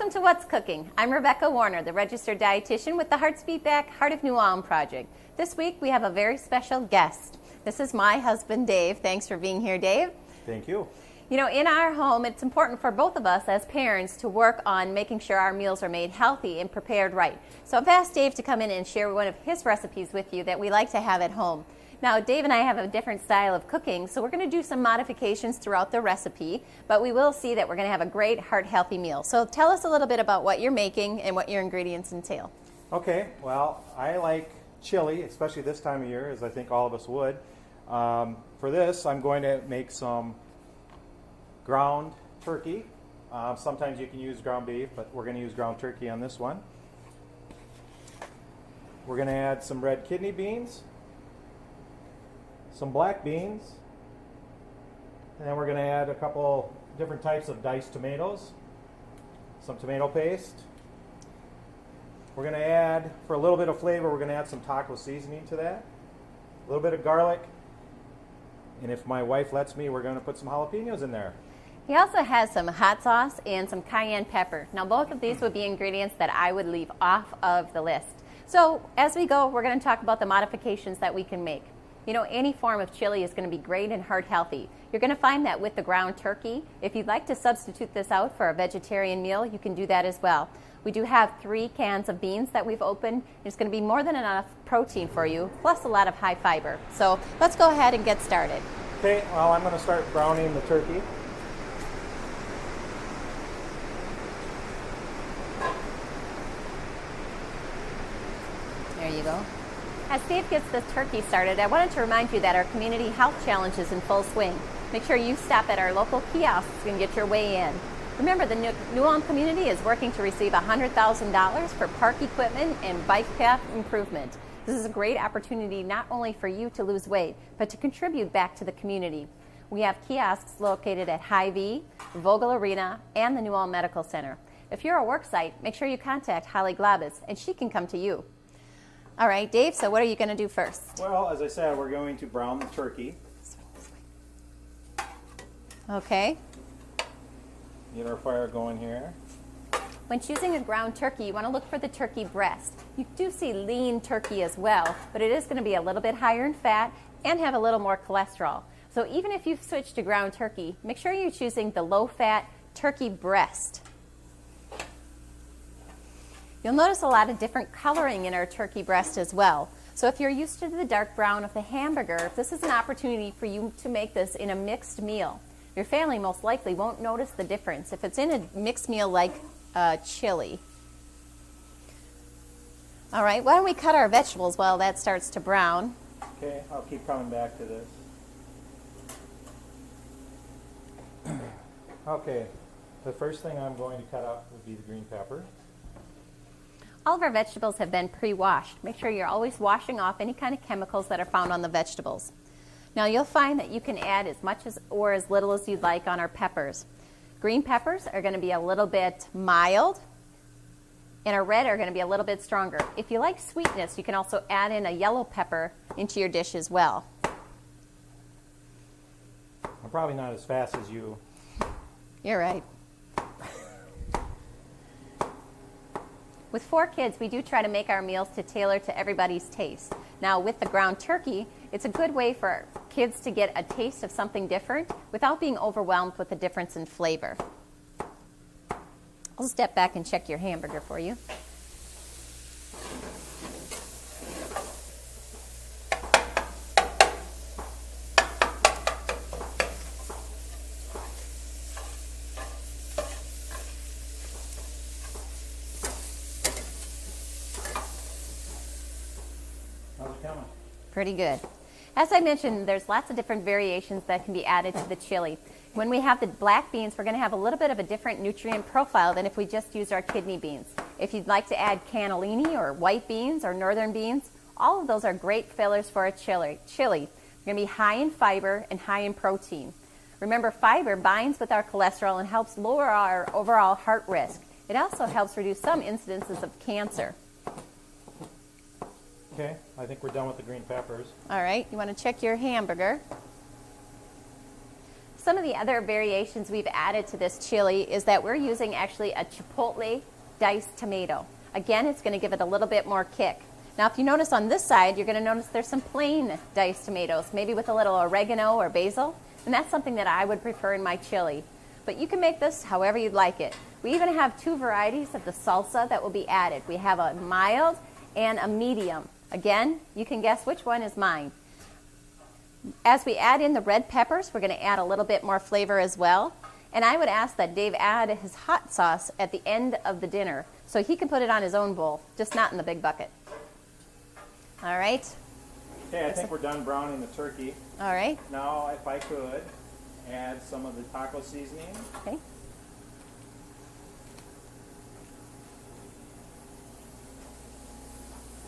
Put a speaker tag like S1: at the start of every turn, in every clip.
S1: Welcome to What's Cooking. I'm Rebecca Werner, the registered dietitian with the Hearts Beat Back Heart of New Ulm project. This week we have a very special guest. This is my husband, Dave. Thanks for being here, Dave.
S2: Thank you.
S1: You know, in our home, it's important for both of us as parents to work on making sure our meals are made healthy and prepared right. So I've asked Dave to come in and share one of his recipes with you that we like to have at home. Now, Dave and I have a different style of cooking, so we're going to do some modifications throughout the recipe, but we will see that we're going to have a great heart-healthy meal. So tell us a little bit about what you're making and what your ingredients entail.
S2: Okay, well, I like chili, especially this time of year, as I think all of us would. For this, I'm going to make some ground turkey. Sometimes you can use ground beef, but we're going to use ground turkey on this one. We're going to add some red kidney beans, some black beans, and then we're going to add a couple different types of diced tomatoes, some tomato paste. We're going to add, for a little bit of flavor, we're going to add some taco seasoning to that, a little bit of garlic, and if my wife lets me, we're going to put some jalapenos in there.
S1: He also has some hot sauce and some cayenne pepper. Now, both of these would be ingredients that I would leave off of the list. So as we go, we're going to talk about the modifications that we can make. You know, any form of chili is going to be great and heart healthy. You're going to find that with the ground turkey. If you'd like to substitute this out for a vegetarian meal, you can do that as well. We do have 3 cans of beans that we've opened. It's going to be more than enough protein for you, plus a lot of high fiber. So let's go ahead and get started.
S2: Okay, well, I'm going to start browning the turkey.
S1: There you go. As Dave gets this turkey started, I wanted to remind you that our community health challenge is in full swing. Make sure you stop at our local kiosks and get your way in. Remember, the New Ulm community is working to receive $100,000 for park equipment and bike path improvement. This is a great opportunity not only for you to lose weight, but to contribute back to the community. We have kiosks located at Hy-Vee, Vogel Arena, and the New Ulm Medical Center. If you're a work site, make sure you contact Holly Glabus, and she can come to you. All right, Dave, so what are you going to do first?
S2: Well, as I said, we're going to brown the turkey.
S1: Okay.
S2: Get our fire going here.
S1: When choosing a ground turkey, you want to look for the turkey breast. You do see lean turkey as well, but it is going to be a little bit higher in fat and have a little more cholesterol. So even if you've switched to ground turkey, make sure you're choosing the low-fat turkey breast. You'll notice a lot of different coloring in our turkey breast as well. So if you're used to the dark brown of the hamburger, this is an opportunity for you to make this in a mixed meal. Your family most likely won't notice the difference if it's in a mixed meal like chili. All right, why don't we cut our vegetables while that starts to brown?
S2: Okay, I'll keep coming back to this. Okay, the first thing I'm going to cut up would be the green pepper.
S1: All of our vegetables have been pre-washed. Make sure you're always washing off any kind of chemicals that are found on the vegetables. Now you'll find that you can add as much as or as little as you'd like on our peppers. Green peppers are going to be a little bit mild, and our red are going to be a little bit stronger. If you like sweetness, you can also add in a yellow pepper into your dish as well.
S2: I'm probably not as fast as you.
S1: You're right. With 4 kids, we do try to make our meals to tailor to everybody's taste. Now, with the ground turkey, it's a good way for kids to get a taste of something different without being overwhelmed with the difference in flavor. I'll step back and check your hamburger for you. Pretty good. As I mentioned, there's lots of different variations that can be added to the chili. When we have the black beans, we're going to have a little bit of a different nutrient profile than if we just use our kidney beans. If you'd like to add cannellini or white beans or northern beans, all of those are great fillers for a chili. They're going to be high in fiber and high in protein. Remember, fiber binds with our cholesterol and helps lower our overall heart risk. It also helps reduce some incidences of cancer.
S2: Okay, I think we're done with the green peppers.
S1: All right, you want to check your hamburger. Some of the other variations we've added to this chili is that we're using actually a chipotle diced tomato. Again, it's going to give it a little bit more kick. Now, if you notice on this side, you're going to notice there's some plain diced tomatoes, maybe with a little oregano or basil, and that's something that I would prefer in my chili. But you can make this however you'd like it. We even have 2 varieties of the salsa that will be added. We have a mild and a medium. Again, you can guess which one is mine. As we add in the red peppers, we're going to add a little bit more flavor as well. And I would ask that Dave add his hot sauce at the end of the dinner so he can put it on his own bowl, just not in the big bucket. All right.
S2: Okay, I think we're done browning the turkey.
S1: All right.
S2: Now, if I could, add some of the taco seasoning.
S1: Okay.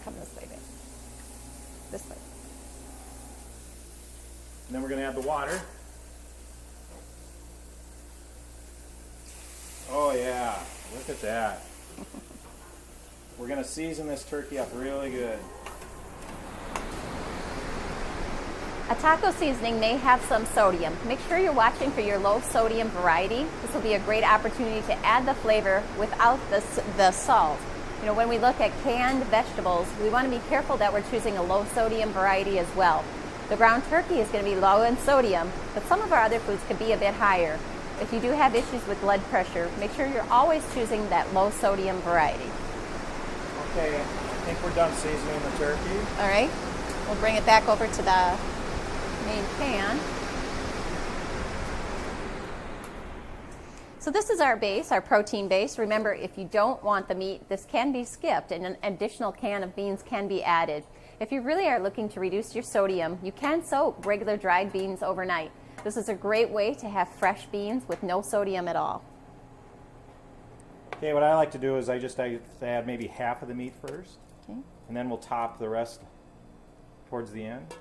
S1: Come this way, babe. This way.
S2: And then we're going to add the water. Oh yeah, look at that. We're going to season this turkey up really good.
S1: A taco seasoning may have some sodium. Make sure you're watching for your low sodium variety. This will be a great opportunity to add the flavor without the salt. You know, when we look at canned vegetables, we want to be careful that we're choosing a low sodium variety as well. The ground turkey is going to be low in sodium, but some of our other foods could be a bit higher. If you do have issues with blood pressure, make sure you're always choosing that low sodium variety.
S2: Okay, I think we're done seasoning the turkey.
S1: All right, we'll bring it back over to the main pan. So this is our base, our protein base. Remember, if you don't want the meat, this can be skipped and an additional can of beans can be added. If you really are looking to reduce your sodium, you can soak regular dried beans overnight. This is a great way to have fresh beans with no sodium at all.
S2: Okay, what I like to do is I add maybe half of the meat first,
S1: Okay.
S2: and then we'll top the rest towards the end.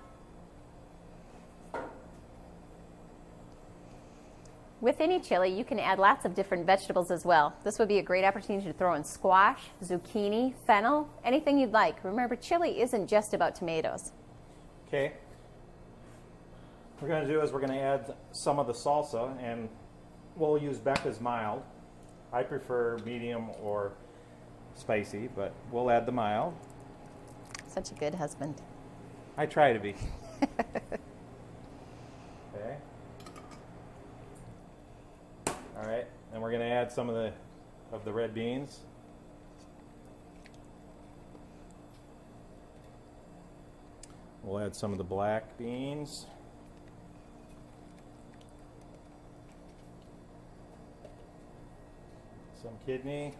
S1: With any chili, you can add lots of different vegetables as well. This would be a great opportunity to throw in squash, zucchini, fennel, anything you'd like. Remember, chili isn't just about tomatoes.
S2: Okay. What we're going to do is we're going to add some of the salsa, and we'll use Becca's mild. I prefer medium or spicy, but we'll add the mild.
S1: Such a good husband.
S2: I try to be. Okay. All right, and we're going to add some of the red beans. We'll add some of the black beans. Some kidney.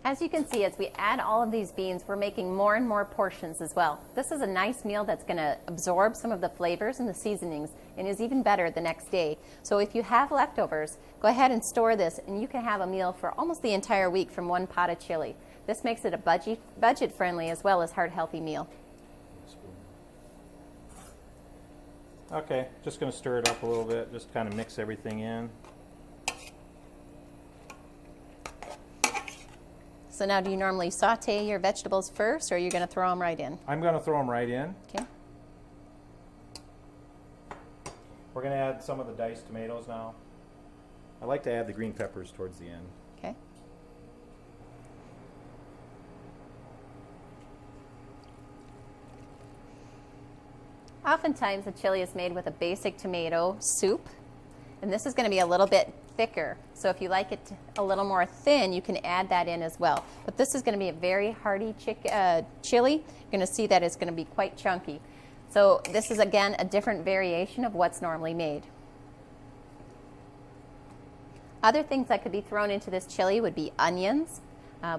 S1: As you can see, as we add all of these beans, we're making more and more portions as well. This is a nice meal that's going to absorb some of the flavors and the seasonings and is even better the next day. So if you have leftovers, go ahead and store this and you can have a meal for almost the entire week from one pot of chili. This makes it a budget-friendly as well as heart-healthy meal.
S2: Okay, just going to stir it up a little bit, just kind of mix everything in.
S1: So now, do you normally saute your vegetables first, or are you going to throw them right in?
S2: I'm going to throw them right in.
S1: Okay.
S2: We're going to add some of the diced tomatoes now. I like to add the green peppers towards the end.
S1: Okay. Oftentimes, a chili is made with a basic tomato soup, and this is going to be a little bit thicker. So if you like it a little more thin, you can add that in as well. But this is going to be a very hearty chili. You're going to see that it's going to be quite chunky. So this is, again, a different variation of what's normally made. Other things that could be thrown into this chili would be onions.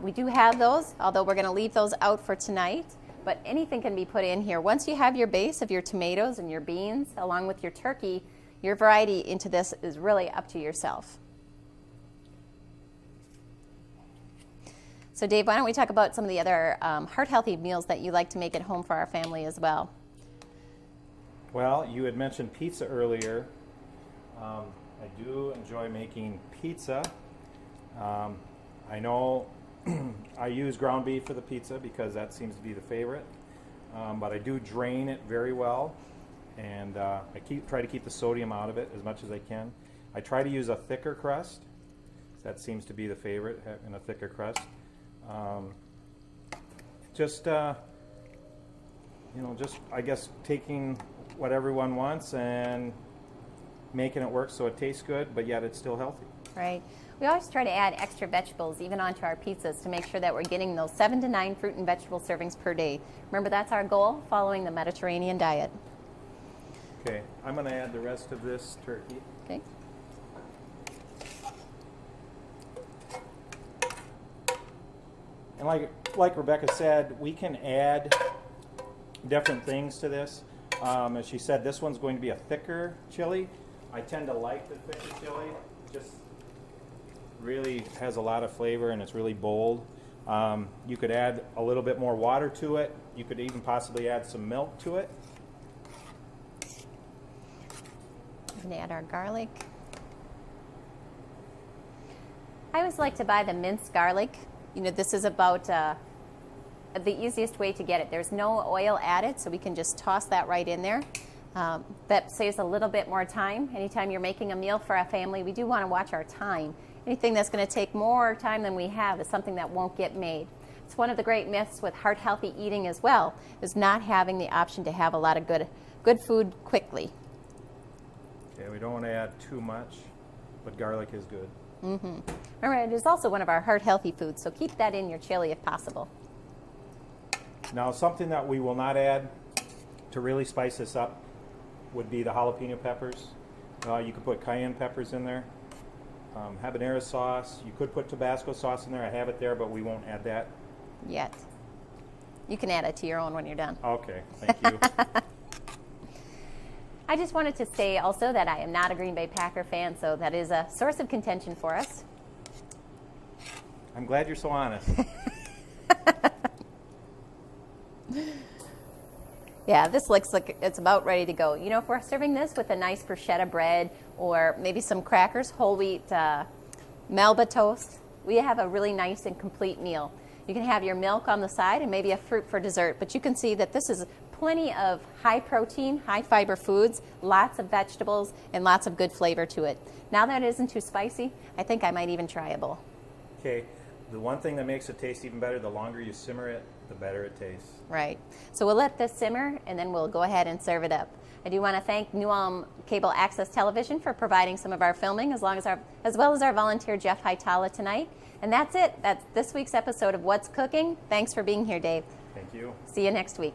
S1: We do have those, although we're going to leave those out for tonight. But anything can be put in here. Once you have your base of your tomatoes and your beans, along with your turkey, your variety into this is really up to yourself. So Dave, why don't we talk about some of the other heart-healthy meals that you like to make at home for our family as well?
S2: Well, you had mentioned pizza earlier. I do enjoy making pizza. I know I use ground beef for the pizza because that seems to be the favorite, but I do drain it very well, and I try to keep the sodium out of it as much as I can. I try to use a thicker crust. That seems to be the favorite, in a thicker crust. Just I guess taking what everyone wants and making it work so it tastes good, but yet it's still healthy.
S1: Right. We always try to add extra vegetables even onto our pizzas to make sure that we're getting those 7 to 9 fruit and vegetable servings per day. Remember, that's our goal following the Mediterranean diet.
S2: Okay, I'm going to add the rest of this turkey.
S1: Okay.
S2: And like Rebecca said, we can add different things to this. As she said, this one's going to be a thicker chili. I tend to like the thicker chili. Just really has a lot of flavor and it's really bold. You could add a little bit more water to it. You could even possibly add some milk to it.
S1: We're going to add our garlic. I always like to buy the minced garlic. You know, this is about the easiest way to get it. There's no oil added, so we can just toss that right in there. That saves a little bit more time. Anytime you're making a meal for a family, we do want to watch our time. Anything that's going to take more time than we have is something that won't get made. It's one of the great myths with heart-healthy eating as well, is not having the option to have a lot of good food quickly.
S2: Okay, we don't want to add too much, but garlic is good.
S1: Mm-hmm. Remember, it is also one of our heart-healthy foods, so keep that in your chili if possible.
S2: Now, something that we will not add to really spice this up would be the jalapeno peppers. You could put cayenne peppers in there, habanero sauce. You could put Tabasco sauce in there. I have it there, but we won't add that
S1: yet. You can add it to your own when you're done.
S2: Okay, thank you.
S1: I just wanted to say also that I am not a Green Bay Packer fan, so that is a source of contention for us.
S2: I'm glad you're so honest.
S1: Yeah, this looks like it's about ready to go. You know, if we're serving this with a nice bruschetta bread or maybe some crackers, whole wheat Melba toast, we have a really nice and complete meal. You can have your milk on the side and maybe a fruit for dessert, but you can see that this is plenty of high protein, high fiber foods, lots of vegetables, and lots of good flavor to it. Now that it isn't too spicy, I think I might even try a bowl.
S2: Okay, the one thing that makes it taste even better, the longer you simmer it, the better it tastes.
S1: Right. So we'll let this simmer and then we'll go ahead and serve it up. I do want to thank New Ulm Cable Access Television for providing some of our filming, as well as our volunteer Jeff Hightower tonight. And that's it. That's this week's episode of What's Cooking. Thanks for being here, Dave.
S2: Thank you.
S1: See you next week.